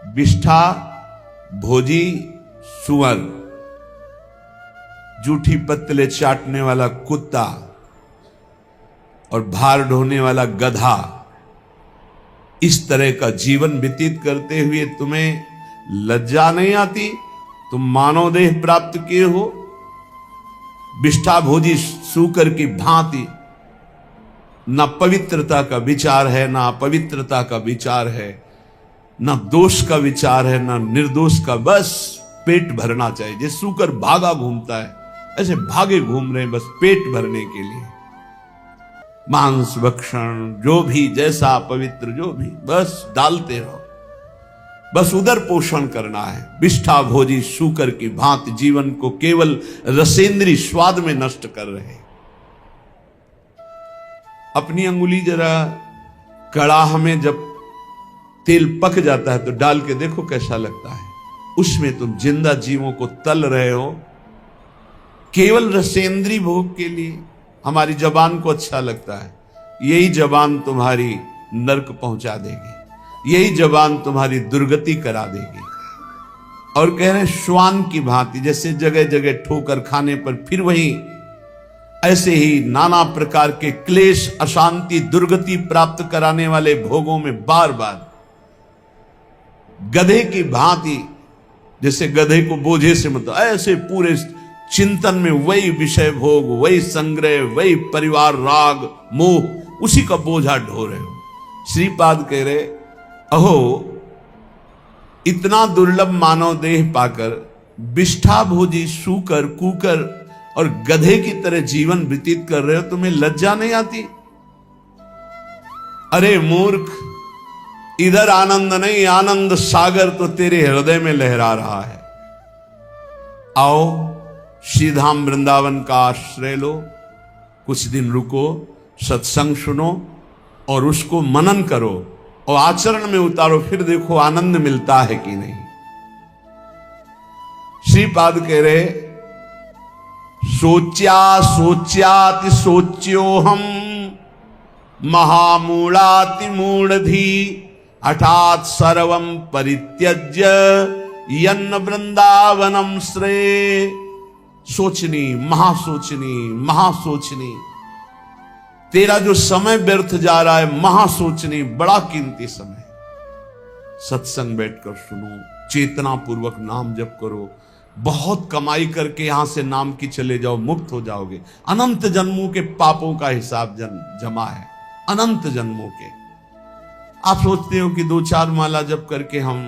विष्ठा भोजी सुअर, जूठी पत्तले चाटने वाला कुत्ता और भार ढोने वाला गधा, इस तरह का जीवन व्यतीत करते हुए तुम्हें लज्जा नहीं आती? तुम मानव देह प्राप्त किए हो, विष्ठा भोजी सूकर की भांति न पवित्रता का विचार है, न अपवित्रता का विचार है, न दोष का विचार है, न निर्दोष का। बस पेट भरना चाहिए। जैसे सूकर भागा घूमता है, ऐसे भागे घूम रहे हैं बस पेट भरने के लिए। मांस भक्षण, जो भी जैसा पवित्र जो भी, बस डालते रहो, बस उदर पोषण करना है। विष्ठा भोजी सूकर की भांति जीवन को केवल रसेंद्री स्वाद में नष्ट कर रहे हैं। अपनी अंगुली जरा कड़ाह में जब तेल पक जाता है तो डाल के देखो कैसा लगता है। उसमें तुम जिंदा जीवों को तल रहे हो केवल रसेंद्री भोग के लिए। हमारी जबान को अच्छा लगता है, यही जबान तुम्हारी नरक पहुंचा देगी, यही जबान तुम्हारी दुर्गति करा देगी। और कह रहे श्वान की भांति, जैसे जगह जगह ठोकर खाने पर फिर वही, ऐसे ही नाना प्रकार के क्लेश, अशांति, दुर्गति प्राप्त कराने वाले भोगों में बार बार गधे की भांति, जैसे गधे को बोझे से मतलब ऐसे पूरे चिंतन में वही विषय भोग, वही संग्रह, वही परिवार राग मोह, उसी का बोझा ढो रहे हो। श्रीपाद कह रहे अहो इतना दुर्लभ मानव देह पाकर विष्ठा भोजी सूकर कुकर और गधे की तरह जीवन व्यतीत कर रहे हो, तुम्हें लज्जा नहीं आती? अरे मूर्ख, इधर आनंद नहीं, आनंद सागर तो तेरे हृदय में लहरा रहा है। आओ श्रीधाम वृंदावन का आश्रय लो, कुछ दिन रुको, सत्संग सुनो और उसको मनन करो और आचरण में उतारो, फिर देखो आनंद मिलता है कि नहीं। श्रीपाद कह रहे सोच्या सोच्याति सोच्यो हम महामूढ़ाति मूढ़धी हठात सर्वम परित्यज्य यन्न वृंदावनम श्रेय। सोचनी, महासोचनी, महासोचनी, तेरा जो समय व्यर्थ जा रहा है, महासोचनी, बड़ा कीमती समय। सत्संग बैठकर सुनो, चेतना पूर्वक नाम जप करो, बहुत कमाई करके यहां से नाम की चले जाओ, मुक्त हो जाओगे। अनंत जन्मों के पापों का हिसाब जमा है, अनंत जन्मों के। आप सोचते हो कि 2-4 माला जप करके हम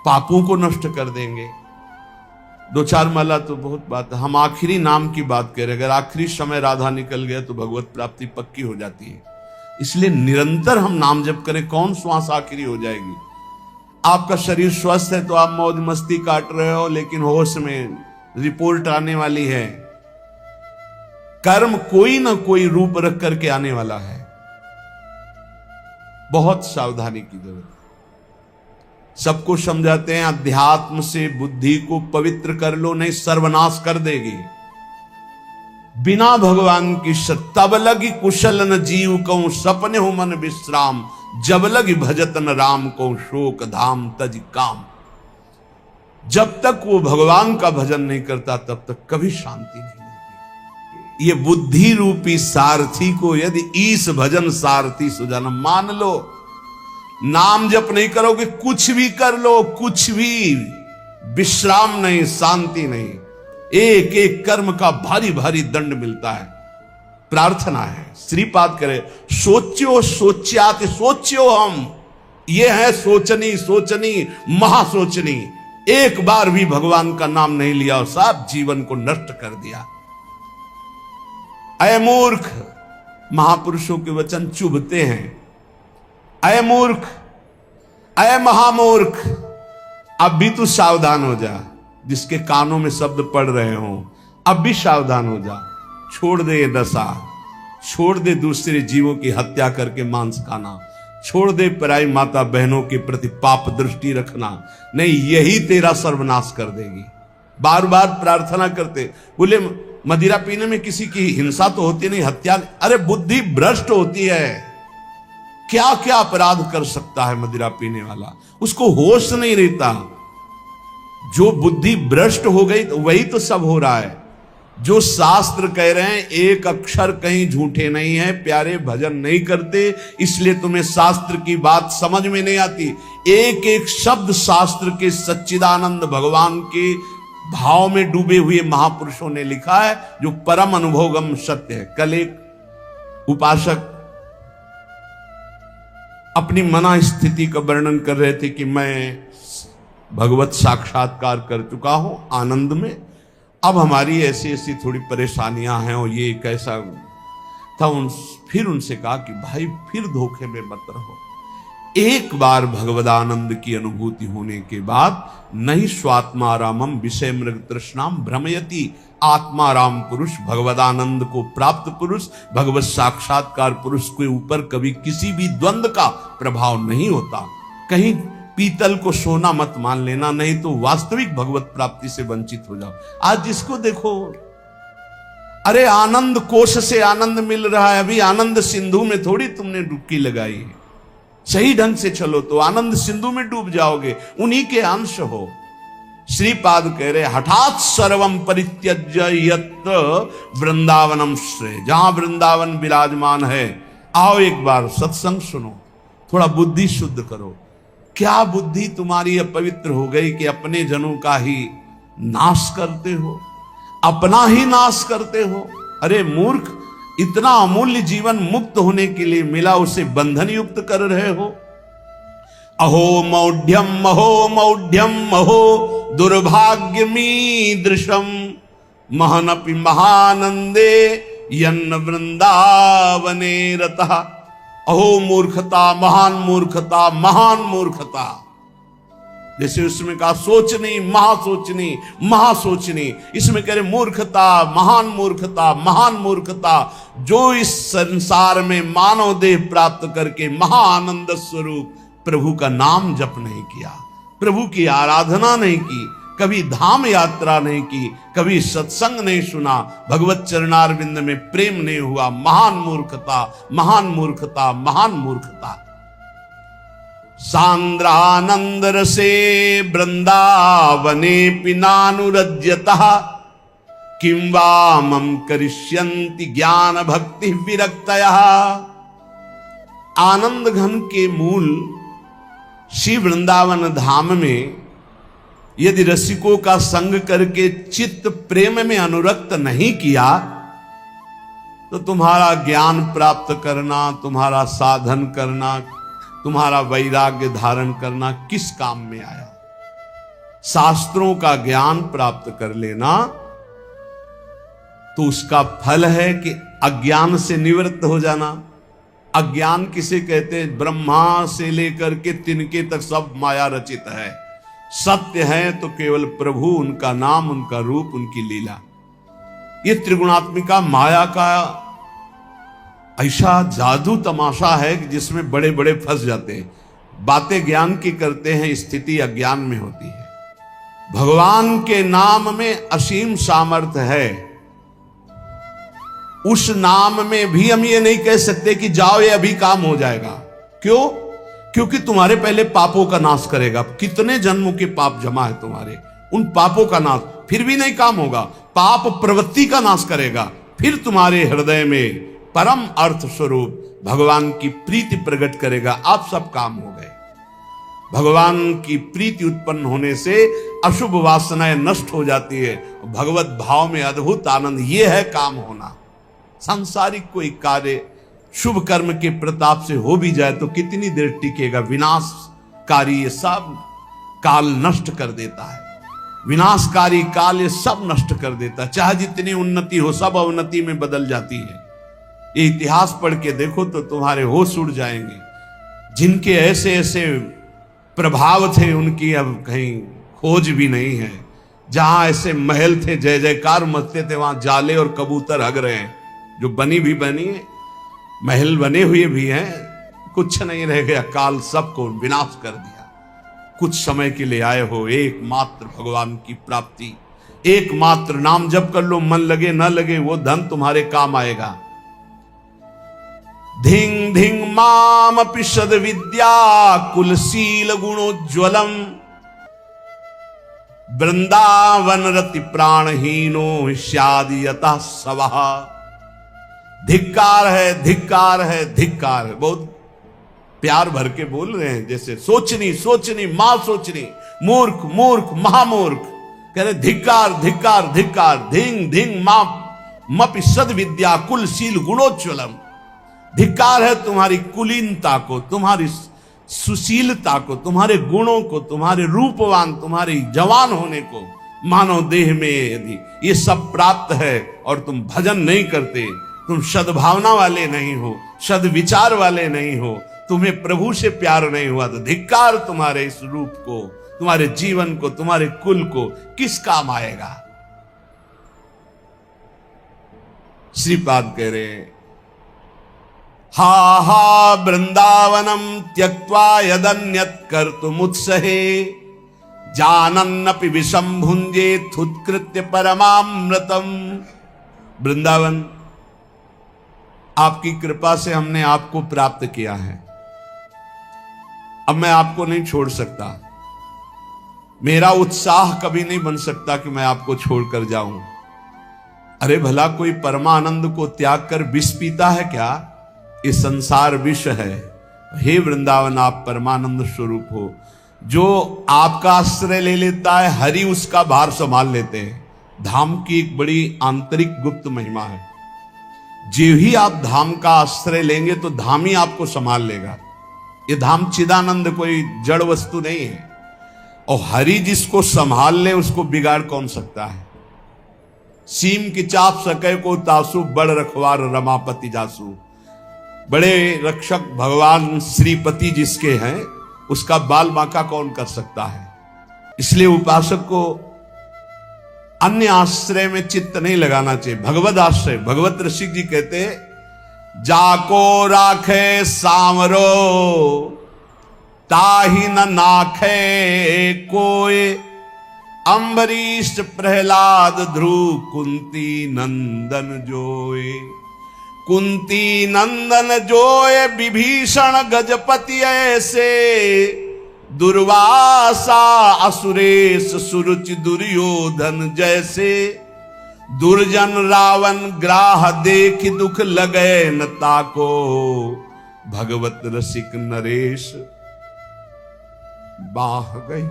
पापों को नष्ट कर देंगे। 2-4 माला तो बहुत बात है, हम आखिरी नाम की बात करें। अगर आखिरी समय राधा निकल गया तो भगवत प्राप्ति पक्की हो जाती है। इसलिए निरंतर हम नाम जप करें, कौन श्वास आखिरी हो जाएगी। आपका शरीर स्वस्थ है तो आप मौज मस्ती काट रहे हो, लेकिन होश में रिपोर्ट आने वाली है। कर्म कोई ना कोई रूप रख करके आने वाला है, बहुत सावधानी की जरूरत है। सबको समझाते हैं अध्यात्म से बुद्धि को पवित्र कर लो, नहीं सर्वनाश कर देगी। बिना भगवान की तब लगी कुशल न जीव को सपने हो मन विश्राम, जब लगी भजतन राम को शोक धाम तज काम। जब तक वो भगवान का भजन नहीं करता तब तक कभी शांति नहीं मिलती। ये बुद्धि रूपी सारथी को यदि ईश भजन सारथी सुजान मान लो, नाम जप नहीं करोगे, कुछ भी कर लो, कुछ भी विश्राम नहीं, शांति नहीं, एक एक कर्म का भारी भारी दंड मिलता है। प्रार्थना है, श्रीपाद करे सोच्यो सोच्याति सोच्यो हम, ये है सोचनी सोचनी महासोचनी। एक बार भी भगवान का नाम नहीं लिया और सब जीवन को नष्ट कर दिया। अय मूर्ख, महापुरुषों के वचन चुभते हैं। अय मूर्ख, अय महामूर्ख, अब भी तू सावधान हो जा। जिसके कानों में शब्द पड़ रहे हो अब भी सावधान हो जा। छोड़ दे ये दशा, छोड़ दे दूसरे जीवों की हत्या करके मांस खाना, छोड़ दे पराई माता बहनों के प्रति पाप दृष्टि रखना, नहीं यही तेरा सर्वनाश कर देगी। बार बार प्रार्थना करते, बोले मदिरा पीने में किसी की हिंसा तो होती नहीं, हत्या, अरे बुद्धि भ्रष्ट होती है। क्या क्या अपराध कर सकता है मदिरा पीने वाला, उसको होश नहीं रहता। जो बुद्धि भ्रष्ट हो गई तो वही तो सब हो रहा है। जो शास्त्र कह रहे हैं एक अक्षर कहीं झूठे नहीं है, प्यारे भजन नहीं करते, इसलिए तुम्हें शास्त्र की बात समझ में नहीं आती। एक एक शब्द शास्त्र के सच्चिदानंद भगवान के भाव में डूबे हुए महापुरुषों ने लिखा है, जो परम अनुभवगम सत्य है। कल एक उपासक अपनी मना स्थिति का वर्णन कर रहे थे कि मैं भगवत साक्षात्कार कर चुका हूं आनंद में, अब हमारी ऐसी ऐसी थोड़ी परेशानियां हैं और ये कैसा था। फिर उनसे कहा कि भाई फिर धोखे में मत रहो। एक बार भगवदानंद की अनुभूति होने के बाद नहीं स्वात्मारामम विषय मृग तृष्णाम भ्रमयति, आत्माराम पुरुष, भगवदानंद को प्राप्त पुरुष, भगवत साक्षात्कार पुरुष के ऊपर कभी किसी भी द्वंद्व का प्रभाव नहीं होता। कहीं पीतल को सोना मत मान लेना, नहीं तो वास्तविक भगवत प्राप्ति से वंचित हो जाओ। आज जिसको देखो, अरे आनंद कोश से आनंद मिल रहा है, अभी आनंद सिंधु में थोड़ी तुमने डुबकी लगाई है। सही ढंग से चलो तो आनंद सिंधु में डूब जाओगे, उन्हीं के अंश हो। श्रीपाद कह रहे हठात सर्वम परित्यज्य यत्र वृंदावनम श्रेय, जहां वृंदावन विराजमान है, आओ एक बार सत्संग सुनो, थोड़ा बुद्धि शुद्ध करो। क्या बुद्धि तुम्हारी अपवित्र हो गई कि अपने जनों का ही नाश करते हो, अपना ही नाश करते हो। अरे मूर्ख, इतना अमूल्य जीवन मुक्त होने के लिए मिला, उसे बंधन युक्त कर रहे हो। अहो मौढ़्यम अहो मौढ़्यम अहो दुर्भाग्यमीदृशम महनपि महानंदे यन्न वृंदावने रतः। अहो मूर्खता, महान मूर्खता, महान मूर्खता। जैसे उसमें कहा सोचनी, महासोचनी, महासोचनी, इसमें कह रहे मूर्खता, महान मूर्खता, महान मूर्खता, जो इस संसार में मानव देह प्राप्त करके महाआनंद स्वरूप प्रभु का नाम जप नहीं किया, प्रभु की आराधना नहीं की, कभी धाम यात्रा नहीं की, कभी सत्संग नहीं सुना, भगवत चरणारविंद में प्रेम नहीं हुआ। महान मूर्खता, महान मूर्खता, महान मूर्खता। सांद्रानंद रसे वृंदावने पिनानुरज्यतः किं वा मम करिष्यन्ति ज्ञान भक्ति विरक्तयः। आनंद घन के मूल श्री वृंदावन धाम में यदि रसिकों का संग करके चित्त प्रेम में अनुरक्त नहीं किया तो तुम्हारा ज्ञान प्राप्त करना, तुम्हारा साधन करना, तुम्हारा वैराग्य धारण करना किस काम में आया। शास्त्रों का ज्ञान प्राप्त कर लेना तो उसका फल है कि अज्ञान से निवृत्त हो जाना। अज्ञान किसे कहते हैं? ब्रह्मा से लेकर के तिनके तक सब माया रचित है। सत्य है तो केवल प्रभु, उनका नाम, उनका रूप, उनकी लीला। ये त्रिगुणात्मिका माया का ऐसा जादू तमाशा है कि जिसमें बड़े बड़े फंस जाते हैं। बातें ज्ञान की करते हैं, स्थिति अज्ञान में होती है। भगवान के नाम में असीम सामर्थ्य है। उस नाम में भी हम ये नहीं कह सकते कि जाओ ये अभी काम हो जाएगा। क्यों? क्योंकि तुम्हारे पहले पापों का नाश करेगा। कितने जन्मों के पाप जमा है तुम्हारे, उन पापों का नाश, फिर भी नहीं काम होगा। पाप प्रवृत्ति का नाश करेगा, फिर तुम्हारे हृदय में परम अर्थ स्वरूप भगवान की प्रीति प्रकट करेगा। आप सब काम हो गए। भगवान की प्रीति उत्पन्न होने से अशुभ वासनाएं नष्ट हो जाती है। भगवत भाव में अद्भुत आनंद, ये है काम होना। सांसारिक कोई कार्य शुभ कर्म के प्रताप से हो भी जाए तो कितनी देर टिकेगा? विनाशकारी ये सब काल नष्ट कर देता है। विनाशकारी काल ये सब नष्ट कर देता है। चाहे जितनी उन्नति हो, सब अवनति में बदल जाती है। ये इतिहास पढ़ के देखो तो तुम्हारे होश उड़ जाएंगे। जिनके ऐसे ऐसे प्रभाव थे उनकी अब कहीं खोज भी नहीं है। जहां ऐसे महल थे, जय जयकार मचते थे, वहां जाले और कबूतर हग रहे हैं। जो बनी भी बनी है, महल बने हुए भी हैं, कुछ नहीं रह गया। काल सबको विनाश कर दिया। कुछ समय के लिए आए हो, एकमात्र भगवान की प्राप्ति, एकमात्र नाम जप कर लो। मन लगे न लगे वो धन तुम्हारे काम आएगा। धिंग धिंग मामपि सद विद्या कुलशील गुणोज्ज्वलम वृंदावन रति प्राणहीनो स्यादि यतः सवः। धिक्कार है, धिक्कार है, धिक्कार है। बहुत प्यार भर के बोल रहे हैं, जैसे सोचनी सोचनी मां सोचनी, मूर्ख मूर्ख महामूर्ख। कह रहे धिक्कार धिक्कार धिक्कार, धिंग धिंग मां मपि सद विद्या कुलशील गुणोज्ज्वलम। धिक्कार है तुम्हारी कुलीनता को, तुम्हारी सुशीलता को, तुम्हारे गुणों को, तुम्हारे रूपवान, तुम्हारे जवान होने को। मानव देह में यदि ये सब प्राप्त है और तुम भजन नहीं करते, तुम सद्भावना वाले नहीं हो, सद्विचार वाले नहीं हो, तुम्हें प्रभु से प्यार नहीं हुआ, तो धिक्कार तुम्हारे इस रूप को, तुम्हारे जीवन को, तुम्हारे कुल को किस काम आएगा। श्रीपाद कह रहे हा हा वृंदावनम त्यक्त्वा यदन्यत् कर्तुमुत्सहे जानन्नपि विषम भुंजे थुत्कृत्य परमामृतम। वृंदावन आपकी कृपा से हमने आपको प्राप्त किया है, अब मैं आपको नहीं छोड़ सकता। मेरा उत्साह कभी नहीं बन सकता कि मैं आपको छोड़कर जाऊं। अरे भला कोई परमानंद को त्याग कर विष पीता है क्या? ये संसार विष है। हे वृंदावन आप परमानंद स्वरूप हो। जो आपका आश्रय ले लेता है, हरि उसका भार संभाल लेते हैं। धाम की एक बड़ी आंतरिक गुप्त महिमा है। जो ही आप धाम का आश्रय लेंगे तो धाम ही आपको संभाल लेगा। ये धाम चिदानंद कोई जड़ वस्तु नहीं है, और हरि जिसको संभाल ले उसको बिगाड़ कौन सकता है। सीम की चाप सके को तासु, बड़ रखवार रमापति जासु। बड़े रक्षक भगवान श्रीपति जिसके हैं, उसका बाल बांका कौन कर सकता है। इसलिए उपासक को अन्य आश्रय में चित्त नहीं लगाना चाहिए। भगवत आश्रय, भगवत ऋषिक जी कहते जाको राखे सांवरो ताहि न नाखे कोय। अम्बरीश प्रहलाद ध्रुव कुंती नंदन जोय। कुंती नंदन जोय विभीषण गजपति ऐसे। दुर्वासा असुरेश सुरुचि दुर्योधन जैसे। दुर्जन रावण ग्राह देख दुख लगे न ताको। भगवत रसिक नरेश बाह गई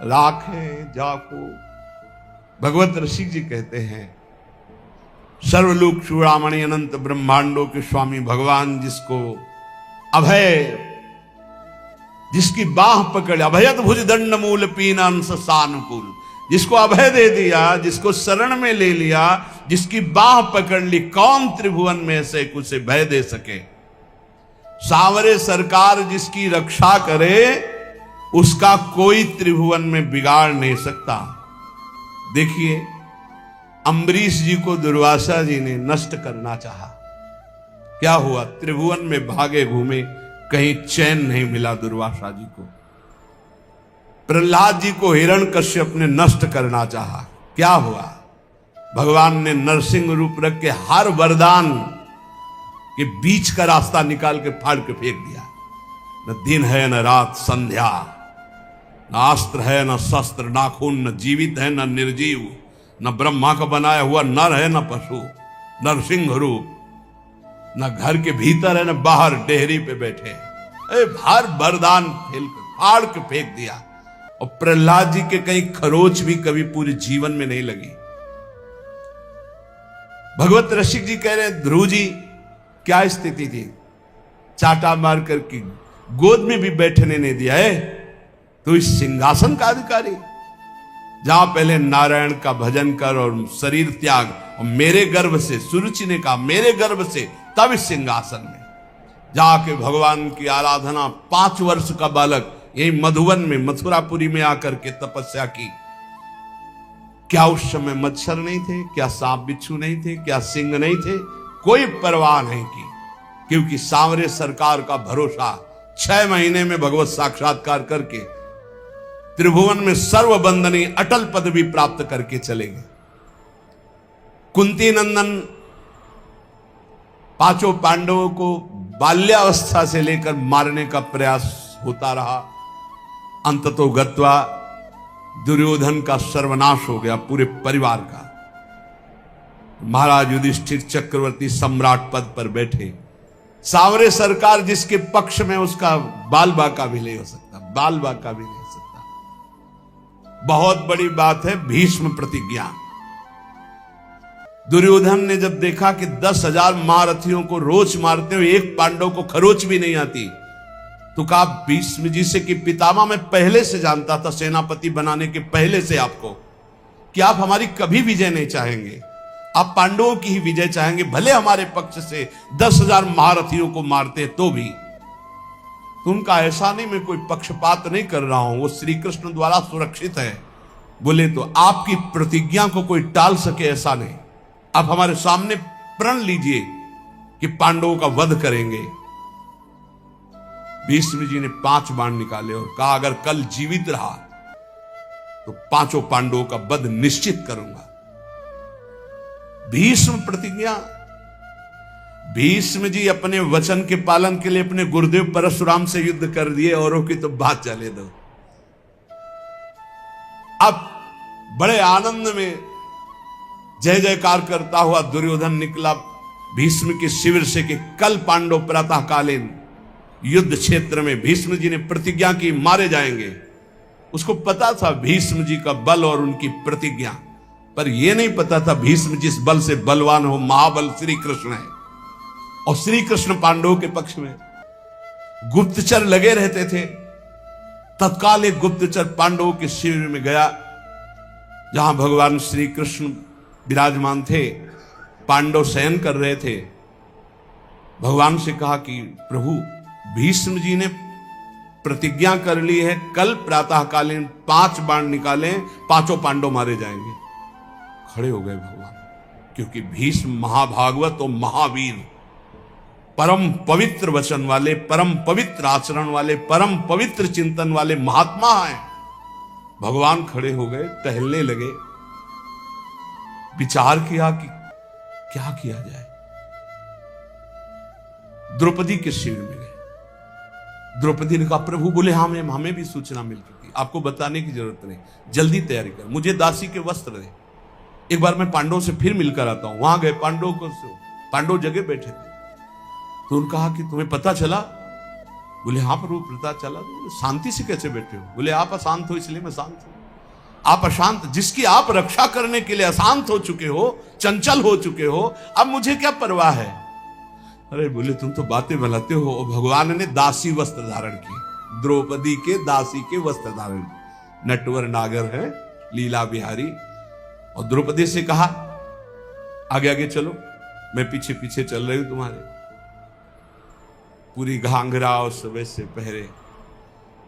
राखे जाको। भगवत रसिक जी कहते हैं सर्वलोक चूड़ामणि अनंत ब्रह्मांडों के स्वामी भगवान जिसको अभय, जिसकी बाह पकड़, अभयत भुज दंड मूल पीनांस सानुकूल, जिसको अभय दे दिया, जिसको शरण में ले लिया, जिसकी बाह पकड़ ली, कौन त्रिभुवन में से कुछ भय दे सके। सांवरे सरकार जिसकी रक्षा करे, उसका कोई त्रिभुवन में बिगाड़ नहीं सकता। देखिए अम्बरीश जी को दुर्वासा जी ने नष्ट करना चाहा, क्या हुआ? त्रिभुवन में भागे घूमे, कहीं चैन नहीं मिला दुर्वासा जी को। प्रहलाद जी को हिरण्यकश्यप ने नष्ट करना चाहा, क्या हुआ? भगवान ने नरसिंह रूप रख के हर वरदान के बीच का रास्ता निकाल के फाड़ के फेंक दिया। न दिन है न रात संध्या, न अस्त्र है न शस्त्र, नाखून न जीवित है न निर्जीव, न ब्रह्मा का बनाया हुआ नर है न पशु, नरसिंह रूप। न घर के भीतर है न बाहर, डेहरी पे बैठे। हर वरदान फाड़ के फेंक दिया। और प्रहलाद जी के कहीं खरोच भी कभी पूरे जीवन में नहीं लगी। भगवत रसिक जी कह रहे ध्रुव जी क्या स्थिति थी, चाटा मार करके गोद में भी बैठने नहीं दिया है। तो इस सिंहासन का अधिकारी, जहां पहले नारायण का भजन कर और शरीर त्याग, और मेरे गर्भ से, सुरुचि ने कहा मेरे गर्भ से, तब इस सिंहासन में जाके भगवान की आराधना। 5 वर्ष का बालक यही मधुवन में, मथुरापुरी में आकर के तपस्या की। क्या उस समय मच्छर नहीं थे? क्या सांप बिच्छू नहीं थे? क्या सिंह नहीं थे? कोई परवाह नहीं की, क्योंकि सांवरे सरकार का भरोसा 6 महीने में भगवत साक्षात्कार करके त्रिभुवन में सर्वबंदनी अटल पदवी प्राप्त करके चले गए। कुंती नंदन पांचों पांडवों को बाल्यावस्था से लेकर मारने का प्रयास होता रहा। अंततो गत्वा दुर्योधन का सर्वनाश हो गया, पूरे परिवार का। महाराज युधिष्ठिर चक्रवर्ती सम्राट पद पर बैठे, सांवरे सरकार जिसके पक्ष में, उसका बाल बाका भी नहीं हो सकता, बाल बाका भी नहीं हो सकता। बहुत बड़ी बात है भीष्म प्रतिज्ञा। दुर्योधन ने जब देखा कि 10,000 महारथियों को रोज मारते हुए एक पांडव को खरोच भी नहीं आती, तो कहा भीष्म जी से कि पितामह मैं पहले से जानता था, सेनापति बनाने के पहले से आपको, कि आप हमारी कभी विजय नहीं चाहेंगे, आप पांडवों की ही विजय चाहेंगे, भले हमारे पक्ष से 10,000 महारथियों को मारते तो भी। तो उनका ऐसा नहीं, मैं कोई पक्षपात नहीं कर रहा हूं, वो श्री कृष्ण द्वारा सुरक्षित है। बोले तो आपकी प्रतिज्ञा को कोई टाल सके ऐसा नहीं, आप हमारे सामने प्रण लीजिए कि पांडवों का वध करेंगे। भीष्म जी ने 5 बाण निकाले और कहा अगर कल जीवित रहा तो 5 पांडवों का वध निश्चित करूंगा। भीष्म प्रतिज्ञा। भीष्म जी अपने वचन के पालन के लिए अपने गुरुदेव परशुराम से युद्ध कर दिए, औरों की तो बात चले दो। अब बड़े आनंद में जय जयकार करता हुआ दुर्योधन निकला भीष्म के शिविर से कि कल पांडव प्रातःकालीन युद्ध क्षेत्र में, भीष्म जी ने प्रतिज्ञा की मारे जाएंगे। उसको पता था भीष्म जी का बल और उनकी प्रतिज्ञा, पर यह नहीं पता था भीष्म जिस बल से बलवान हो, महाबल श्री कृष्ण है, और श्री कृष्ण पांडवों के पक्ष में। गुप्तचर लगे रहते थे। तत्काल एक गुप्तचर पांडवों के शिविर में गया जहां भगवान श्री कृष्ण विराजमान थे, पांडव शयन कर रहे थे। भगवान से कहा कि प्रभु भीष्म जी ने प्रतिज्ञा कर ली है, कल प्रातःकालीन 5 बाण निकालें, 5 पांडव मारे जाएंगे। खड़े हो गए भगवान, क्योंकि भीष्म महाभागवत और महावीर, परम पवित्र वचन वाले, परम पवित्र आचरण वाले, परम पवित्र चिंतन वाले महात्मा हैं। भगवान खड़े हो गए, टहलने लगे, विचार किया कि क्या किया जाए। द्रौपदी के शिविर में गए। द्रौपदी ने कहा प्रभु, बोले हाँ हमें भी सूचना मिल चुकी, आपको बताने की जरूरत नहीं, जल्दी तैयारी कर, मुझे दासी के वस्त्र दे, एक बार मैं पांडवों से फिर मिलकर आता हूं। वहां गए, पांडव जगह बैठे थे। तो उन्होंने कहा कि तुम्हें पता चला? बोले हाँ प्रभु पता चला। तो शांति से कैसे बैठे हो? बोले आप अशांत हो इसलिए मैं शांत हूं। आप अशांत, जिसकी आप रक्षा करने के लिए अशांत हो चुके हो, चंचल हो चुके हो, अब मुझे क्या परवाह है? अरे बोले तुम तो बातें बनाते हो। भगवान ने दासी वस्त्र धारण किए, द्रौपदी के दासी के वस्त्र धारण, नटवर नागर है, लीला बिहारी। और द्रौपदी से कहा आगे आगे चलो, मैं पीछे पीछे चल रही हूं तुम्हारे। पूरी घाघरा और सब से पहरे।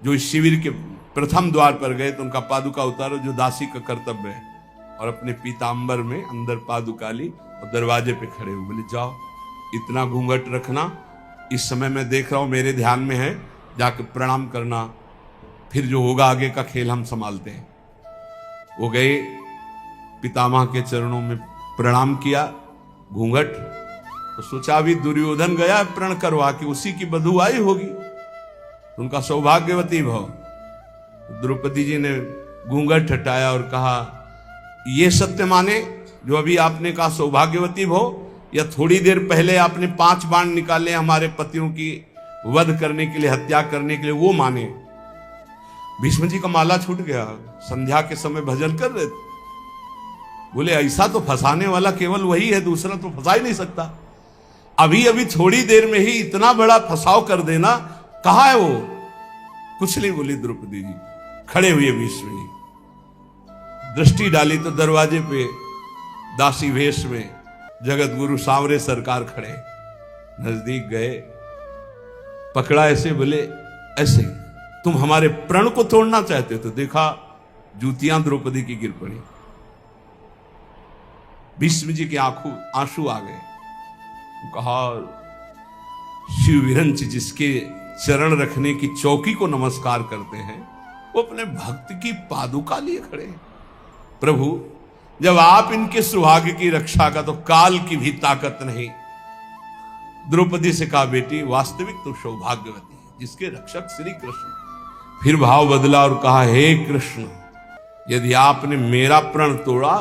जो इस शिविर के प्रथम द्वार पर गए तो उनका पादुका उतारो, जो दासी का कर्तव्य है, और अपने पीतांबर में अंदर पादुका ली और दरवाजे पे खड़े हुए। बोले जाओ, इतना घूंघट रखना, इस समय मैं देख रहा हूं मेरे ध्यान में है, जाकर प्रणाम करना, फिर जो होगा आगे का खेल हम संभालते हैं। वो गए, पितामह के चरणों में प्रणाम किया, घूंघट। तो सोचा अभी दुर्योधन गया प्रण करवा के उसी की बधू आई होगी, उनका सौभाग्यवती भव। द्रौपदी जी ने घूंघट हटाया और कहा ये सत्य माने जो अभी आपने कहा सौभाग्यवती भव, या थोड़ी देर पहले आपने 5 बाण निकाले हमारे पतियों की वध करने के लिए, हत्या करने के लिए, वो माने? भीष्म जी का माला छूट गया, संध्या के समय भजन कर रहे थे। बोले ऐसा तो फंसाने वाला केवल वही है, दूसरा तो फंसा ही नहीं सकता। अभी अभी थोड़ी देर में ही इतना बड़ा फंसाव कर देना, कहां है वो? कुछ नहीं बोली द्रौपदी जी। खड़े हुए भीष्म जी, दृष्टि डाली तो दरवाजे पे दासी वेश में जगत गुरु सांवरे सरकार खड़े। नजदीक गए, पकड़ा ऐसे, बोले ऐसे तुम हमारे प्रण को तोड़ना चाहते हो? तो देखा जूतियां द्रौपदी की गिर पड़ी। भीष्म जी के आंसू आ गए। कहा शिव विरंच जिसके चरण रखने की चौकी को नमस्कार करते हैं, वो अपने भक्त की पादुका लिए खड़े हैं। प्रभु जब आप इनके सुहाग की रक्षा का, तो काल की भी ताकत नहीं। द्रौपदी से कहा, बेटी वास्तविक तो सौभाग्यवती है जिसके रक्षक श्री कृष्ण। फिर भाव बदला और कहा, हे कृष्ण, यदि आपने मेरा प्रण तोड़ा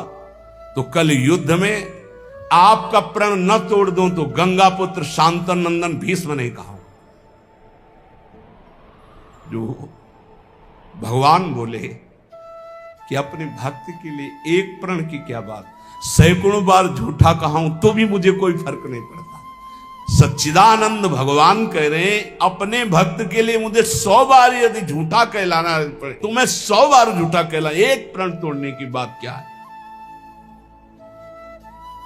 तो कल युद्ध में आपका प्रण न तोड़ दूं तो गंगा पुत्र शांतन नंदन भीष्म नहीं कहा। जो भगवान बोले कि अपने भक्त के लिए एक प्रण की क्या बात, सैकड़ों बार झूठा कहा हूं तो भी मुझे कोई फर्क नहीं पड़ता। सच्चिदानंद भगवान कह रहे हैं, अपने भक्त के लिए मुझे 100 बार यदि झूठा कहलाना पड़े तो मैं 100 बार झूठा कहला, एक प्रण तोड़ने की बात क्या है।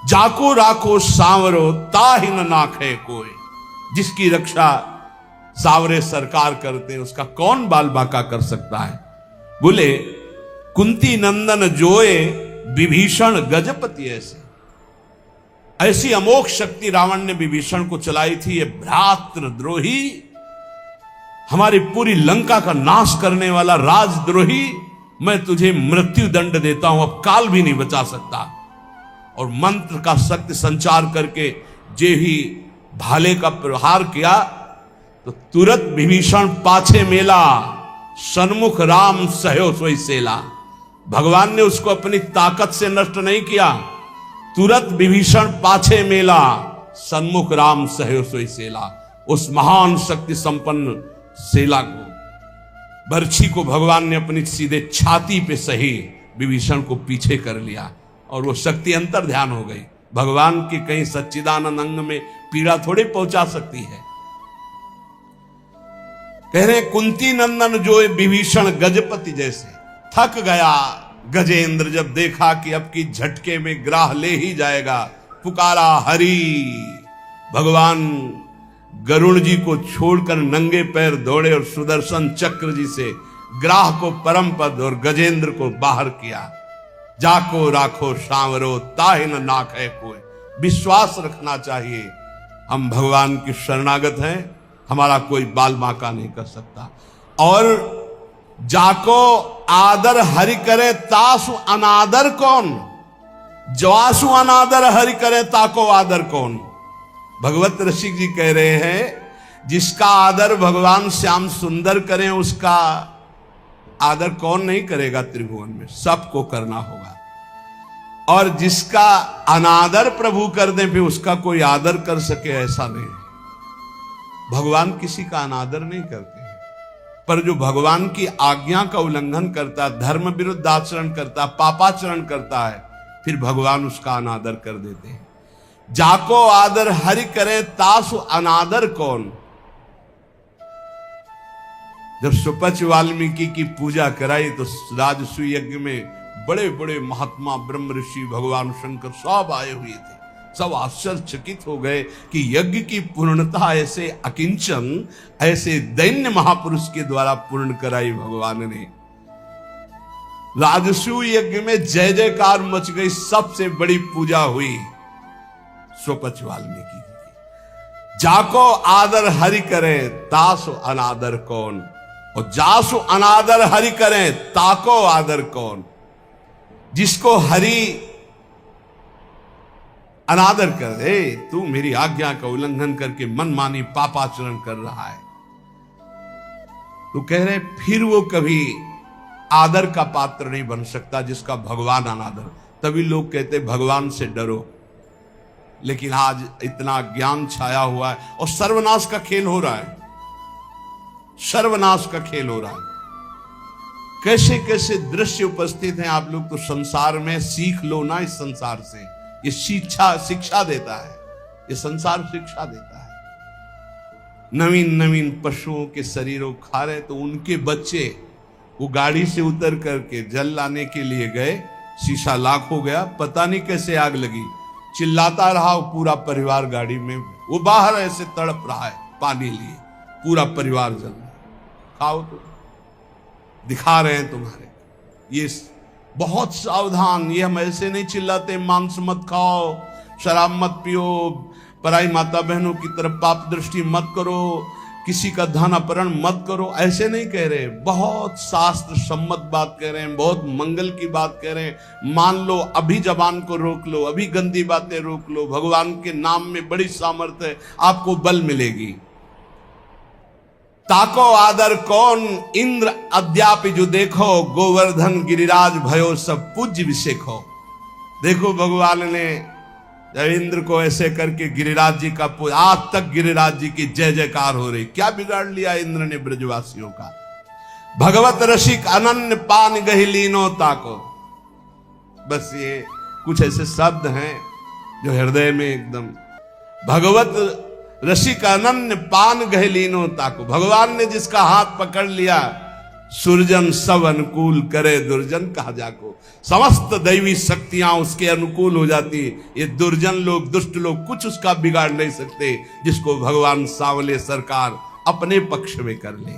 जाको राखो सांवरो ताहि न नाखे कोई, जिसकी रक्षा सावरे सरकार करते हैं उसका कौन बाल बाका कर सकता है। बोले, कुंती नंदन जोए विभीषण गजपति ऐसी अमोघ शक्ति रावण ने विभीषण को चलाई थी। ये भ्रातृद्रोही, हमारी पूरी लंका का नाश करने वाला राजद्रोही, मैं तुझे मृत्यु दंड देता हूं, अब काल भी नहीं बचा सकता। और मंत्र का शक्ति संचार करके जे ही भाले का प्रहार किया तो तुरंत विभीषण पाछे मेला, सन्मुख राम सहयो सोई सेला। भगवान ने उसको अपनी ताकत से नष्ट नहीं किया, तुरंत विभीषण पाछे मेला, सन्मुख राम सहयो सोई सेला। उस महान शक्ति संपन्न सेला को, बर्छी को भगवान ने अपनी सीधे छाती पे सही विभीषण को पीछे कर लिया और वो शक्ति अंतर ध्यान हो गई। भगवान की कहीं सच्चिदानंद अंग में पीड़ा थोड़ी पहुंचा सकती है। कह रहे, कुंती नंदन जो विभीषण गजपति जैसे। थक गया गजेंद्र जब देखा कि अब की झटके में ग्राह ले ही जाएगा, पुकारा हरि। भगवान गरुड़ जी को छोड़कर नंगे पैर दौड़े और सुदर्शन चक्र जी से ग्राह को परम पद और गजेंद्र को बाहर किया। जाको राखो सांवरो ताहि न नाखे कोई। विश्वास रखना चाहिए, हम भगवान की शरणागत हैं, हमारा कोई बाल बांका नहीं कर सकता। और जाको आदर हरि करे तासु अनादर कौन, जवासु अनादर हरि करे ताको आदर कौन। भगवत ऋषि जी कह रहे हैं, जिसका आदर भगवान श्याम सुंदर करें उसका आदर कौन नहीं करेगा त्रिभुवन में, सबको करना होगा। और जिसका अनादर प्रभु कर दे फिर उसका कोई आदर कर सके ऐसा नहीं है। भगवान किसी का अनादर नहीं करते हैं, पर जो भगवान की आज्ञा का उल्लंघन करता, धर्म विरुद्ध आचरण करता, पापाचरण करता है, फिर भगवान उसका अनादर कर देते हैं। जाको आदर हरि करे तासु अनादर कौन। जब सुपच वाल्मीकि की पूजा कराई तो राजसूय यज्ञ में बड़े बड़े महात्मा ब्रह्म ऋषि भगवान शंकर सब आए हुए थे। सब आश्चर्यचकित हो गए कि यज्ञ की पूर्णता ऐसे अकिंचन, ऐसे दैन्य महापुरुष के द्वारा पूर्ण कराई भगवान ने। राजसूय यज्ञ में जय जयकार मच गई, सबसे बड़ी पूजा हुई सुपच वाल्मीकि की। जाको आदर हरि करे तासु अनादर कौन, और जासु अनादर हरि करे ताको आदर कौन। जिसको हरि अनादर कर दे, तू मेरी आज्ञा का उल्लंघन करके मनमानी पापाचरण कर रहा है, तो कह रहे फिर वो कभी आदर का पात्र नहीं बन सकता जिसका भगवान अनादर। तभी लोग कहते भगवान से डरो, लेकिन आज इतना ज्ञान छाया हुआ है और सर्वनाश का खेल हो रहा है, सर्वनाश का खेल हो रहा है। कैसे कैसे दृश्य उपस्थित हैं। आप लोग तो संसार में सीख लो ना, इस संसार से ये शिक्षा देता है, ये संसार शिक्षा देता है। नवीन नवीन पशुओं के शरीरों खा रहे तो उनके बच्चे वो गाड़ी से उतर करके जल लाने के लिए गए, शीशा लाख हो गया, पता नहीं कैसे आग लगी, चिल्लाता रहा पूरा परिवार गाड़ी में, वो बाहर ऐसे तड़प रहा है पानी लिए, पूरा परिवार जल रहा है। खाओ तो दिखा रहे हैं तुम्हारे, ये बहुत सावधान, ये हम ऐसे नहीं चिल्लाते मांस मत खाओ, शराब मत पियो, पराई माता बहनों की तरफ पाप दृष्टि मत करो, किसी का धन अपहरण मत करो, ऐसे नहीं कह रहे, बहुत शास्त्र सम्मत बात कह रहे हैं, बहुत मंगल की बात कह रहे हैं। मान लो अभी जबान को रोक लो, अभी गंदी बातें रोक लो, भगवान के नाम में बड़ी सामर्थ्य है, आपको बल मिलेगी। ताको आदर कौन इंद्र अद्यापि जो देखो, गोवर्धन गिरिराज भयो सब पूज्य विषेखो। देखो भगवान ने जब इंद्र को ऐसे करके गिरिराज जी का आज तक गिरिराज जी की जय जयकार हो रही। क्या बिगाड़ लिया इंद्र ने ब्रजवासियों का। भगवत रसिक अनन्य पान गहिलीनो ताको। बस ये कुछ ऐसे शब्द हैं जो हृदय में एकदम, भगवत रसिक अनन्य पान गहलीनो ताको। भगवान ने जिसका हाथ पकड़ लिया, सुरजन सब अनुकूल करे दुर्जन कहा जाको। समस्त दैवी शक्तियां उसके अनुकूल हो जाती। ये दुर्जन लोग, दुष्ट लोग कुछ उसका बिगाड़ नहीं सकते, जिसको भगवान सांवले सरकार अपने पक्ष में कर ले।